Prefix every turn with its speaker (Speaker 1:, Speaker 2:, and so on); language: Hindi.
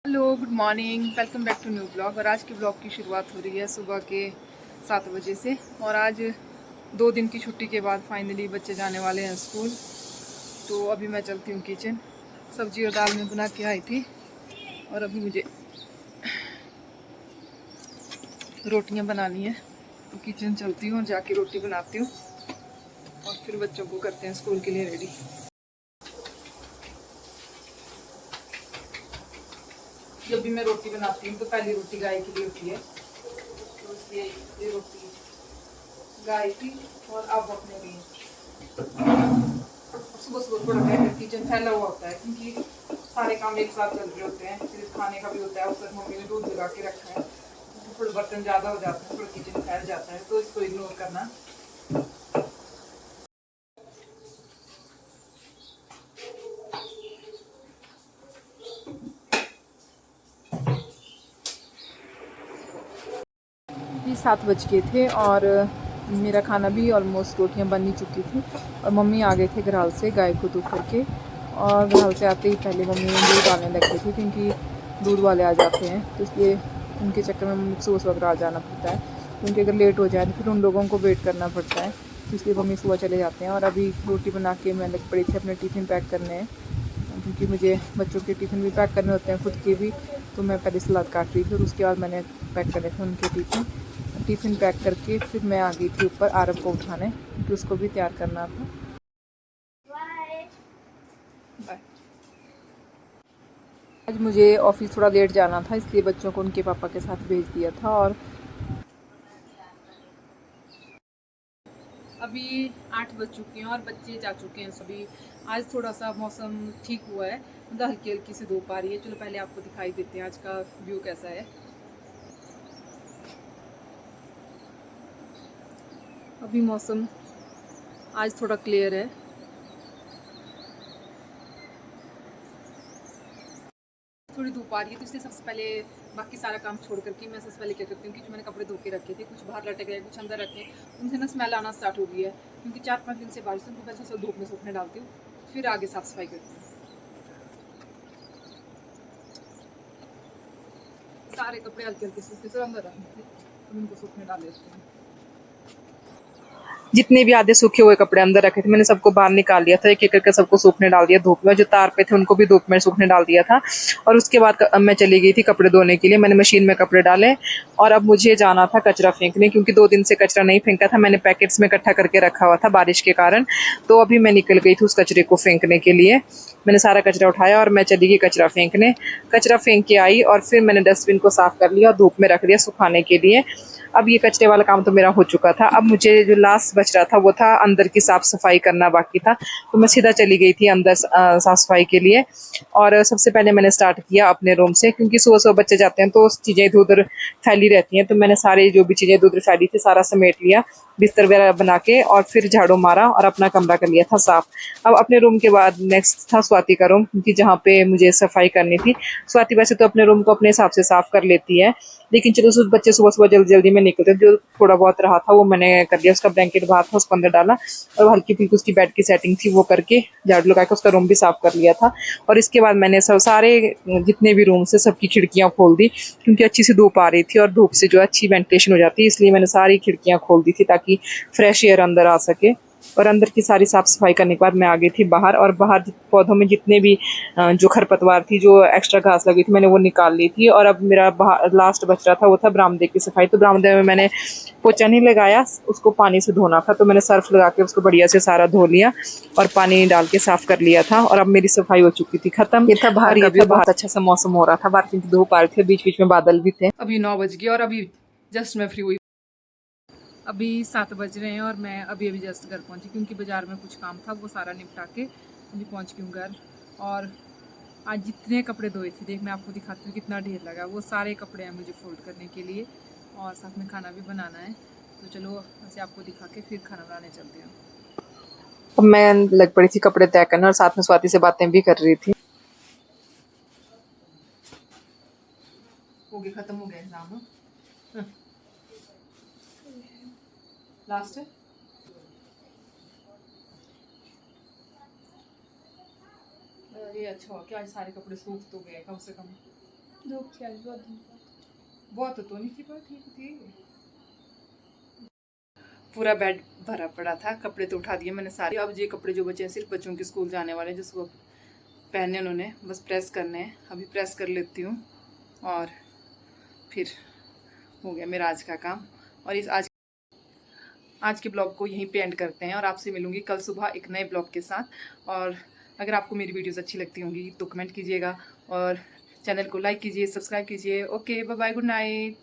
Speaker 1: Hello, good morning, welcome back to new blog. और आज के ब्लॉग की शुरुआत हो रही है सुबह के 7 बजे से। और आज 2 दिन की छुट्टी के बाद फाइनली बच्चे जाने वाले हैं स्कूल। तो अभी मैं चलती हूँ किचन। सब्जी और दाल में बना के आई थी और अभी मुझे रोटियाँ बनानी है। तो किचन चलती हूँ और जाके रोटी बनाती हूँ और फिर बच्चों को करते हैं स्कूल के लिए रेडी। जब भी मैं रोटी बनाती हूँ तो पहली रोटी गाय के लिए होती है, तो इसलिए ये रोटी गाय की और अब अपने लिए। सुबह सुबह थोड़ा किचन फैला हुआ होता है क्योंकि सारे काम एक साथ चल रहे होते हैं। फिर खाने का भी होता है, उस पर मम्मी ने दूध लगा के रखा है, तो थोड़े बर्तन ज़्यादा हो जाते हैं, थोड़ा किचन फैल जाता है, तो इसको इग्नोर करना। ये 7 बज गए थे और मेरा खाना भी ऑलमोस्ट, रोटियां बन ही चुकी थी और मम्मी आ गए थे घराल से गाय को दूध करके। और घराल से आते ही पहले मम्मी दूध आने लगे थे क्योंकि दूध वाले आ जाते हैं, तो इसलिए उनके चक्कर में मम्मी को सुबह सुबह आ जाना पड़ता है, क्योंकि अगर लेट हो जाए तो फिर उन लोगों को वेट करना पड़ता है। तो इसलिए मम्मी सुबह चले जाते हैं। और अभी रोटी बना के मैं लग पड़ी थी अपने टिफ़िन पैक करने हैं, क्योंकि मुझे बच्चों के टिफ़िन भी पैक करने होते हैं, खुद के भी। तो मैं पहले सलाद काट रही थी और उसके बाद मैंने पैक करे थे उनके टिफ़िन पैक करके फिर मैं आ गई थी ऊपर आरब को उठाने, क्योंकि उसको भी तैयार करना था। बाय। आज मुझे ऑफिस थोड़ा लेट जाना था, इसलिए बच्चों को उनके पापा के साथ भेज दिया था। और अभी 8 बज चुके हैं और बच्चे जा चुके हैं सभी। आज थोड़ा सा मौसम ठीक हुआ है, मतलब हल्की हल्की सी धूप आ रही है। चलो पहले आपको दिखाई देते हैं आज का व्यू कैसा है। अभी मौसम आज थोड़ा क्लियर है। थोड़ी धूप आ रही है, तो इसलिए सबसे पहले बाकी सारा काम छोड़ करके मैं सबसे पहले क्या करती हूँ कि जो मैंने कपड़े धो के रखे थे, कुछ बाहर लटक गए, कुछ अंदर रखे, उनसे ना स्मेल आना स्टार्ट हो गई है, क्योंकि 4-5 दिन से बारिश, उनको पहले से धूप में सूखने डालती हूँ, फिर आगे साफ सफाई करती हूँ। सारे कपड़े हल्के हल्के सूखते थे अंदर रखने थे, अब उनको सूखने डाल देते हैं। जितने भी आधे सूखे हुए कपड़े अंदर रखे थे मैंने सबको बाहर निकाल लिया था, एक एक करके सबको सूखने डाल दिया धूप में। जो तार पे थे उनको भी धूप में सूखने डाल दिया था। और उसके बाद मैं चली गई थी कपड़े धोने के लिए। मैंने मशीन में कपड़े डाले और अब मुझे जाना था कचरा फेंकने, क्योंकि 2 दिन से कचरा नहीं फेंका था। मैंने पैकेट्स में इकट्ठा करके रखा हुआ था बारिश के कारण। तो अभी मैं निकल गई थी उस कचरे को फेंकने के लिए। मैंने सारा कचरा उठाया और मैं चली गई कचरा फेंकने। कचरा फेंक के आई और फिर मैंने डस्टबिन को साफ कर लिया और धूप में रख दिया सुखाने के लिए। अब ये कचरे वाला काम तो मेरा हो चुका था। अब मुझे जो लास्ट बच रहा था वो था अंदर की साफ सफाई करना बाकी था। तो मैं सीधा चली गई थी अंदर साफ सफाई के लिए। और सबसे पहले मैंने स्टार्ट किया अपने रूम से, क्योंकि सुबह सुबह बच्चे जाते हैं तो चीज़ें इधर उधर फैली रहती हैं। तो मैंने सारे जो भी चीज़ें इधर उधर फैली थी सारा समेट लिया, बिस्तर वगैरह बना के, और फिर झाड़ू मारा और अपना कमरा कर लिया था साफ। अब अपने रूम के बाद नेक्स्ट था स्वाति का रूम, क्योंकि जहाँ पे मुझे सफाई करनी थी। स्वाति वैसे तो अपने रूम को अपने हिसाब से साफ कर लेती है, लेकिन चलो उस बच्चे सुबह सुबह जल्दी जल्दी में निकलते, जो थोड़ा बहुत रहा था वो मैंने कर दिया। उसका ब्लैंकेट बाहर था, उसको अंदर डाला और हल्की फुल्की उसकी बेड की सेटिंग थी वो करके झाड़ू लगा के उसका रूम भी साफ कर लिया था। और इसके बाद मैंने सब सारे जितने भी रूम से सबकी खिड़कियां खोल दी, क्योंकि अच्छी सी धूप आ रही थी और धूप से जो अच्छी वेंटिलेशन हो जाती है, इसलिए मैंने सारी खिड़कियां खोल दी थी ताकि फ्रेश एयर अंदर आ सके। और अंदर की सारी साफ सफाई करने के बाद मैं आ गई थी बाहर। और बाहर पौधों में जितने भी जो खरपतवार थी, जो एक्स्ट्रा घास लगी थी, मैंने वो निकाल ली थी। और अब मेरा लास्ट बच रहा था वो था बरामदे की सफाई। तो बरामदे में मैंने पोछा नहीं लगाया, उसको पानी से धोना था, तो मैंने सर्फ लगा के उसको बढ़िया से सारा धो लिया और पानी डाल के साफ कर लिया था। और अब मेरी सफाई हो चुकी थी खत्म। ये था बाहर का भी, बहुत अच्छा सा मौसम हो रहा था बाहर, क्योंकि धूप आ रही थी, बीच बीच में बादल भी थे। अभी 9 बज गए और अभी जस्ट मैं फ्री हुई। अभी 7 बज रहे हैं और मैं अभी जस्ट घर पहुंची, क्योंकि बाज़ार में कुछ काम था वो सारा निपटा के अभी पहुंच गई हूँ घर। और आज जितने कपड़े धोए थे, देख मैं आपको दिखाती हूँ कितना ढेर लगा। वो सारे कपड़े हैं मुझे फोल्ड करने के लिए और साथ में खाना भी बनाना है। तो चलो ऐसे आपको दिखा के फिर खाना बनाने चलते हैं। अब मैं लग पड़ी थी कपड़े तय करना और साथ में स्वाति से बातें भी कर रही थी। हो गया, खत्म हो गया एग्जाम। लास्ट है। अरे अच्छा, क्या सारे कपड़े सूख तो गए कम से कम।
Speaker 2: धूप थी आज बहुत दिन बाद।
Speaker 1: बहुत तो नहीं थी, पर ठीक थी। पूरा बेड भरा पड़ा था, कपड़े तो उठा दिए मैंने सारे। अब ये कपड़े जो बचे हैं सिर्फ बच्चों के स्कूल जाने वाले, जिसको पहनने उन्होंने बस प्रेस करने हैं। अभी प्रेस कर लेती हूँ और फिर हो गया मेरा आज का काम। और इस आज के ब्लॉग को यहीं पे एंड करते हैं और आपसे मिलूंगी कल सुबह एक नए ब्लॉग के साथ। और अगर आपको मेरी वीडियोस अच्छी लगती होंगी तो कमेंट कीजिएगा और चैनल को लाइक कीजिए, सब्सक्राइब कीजिए। Okay, bye bye, good night.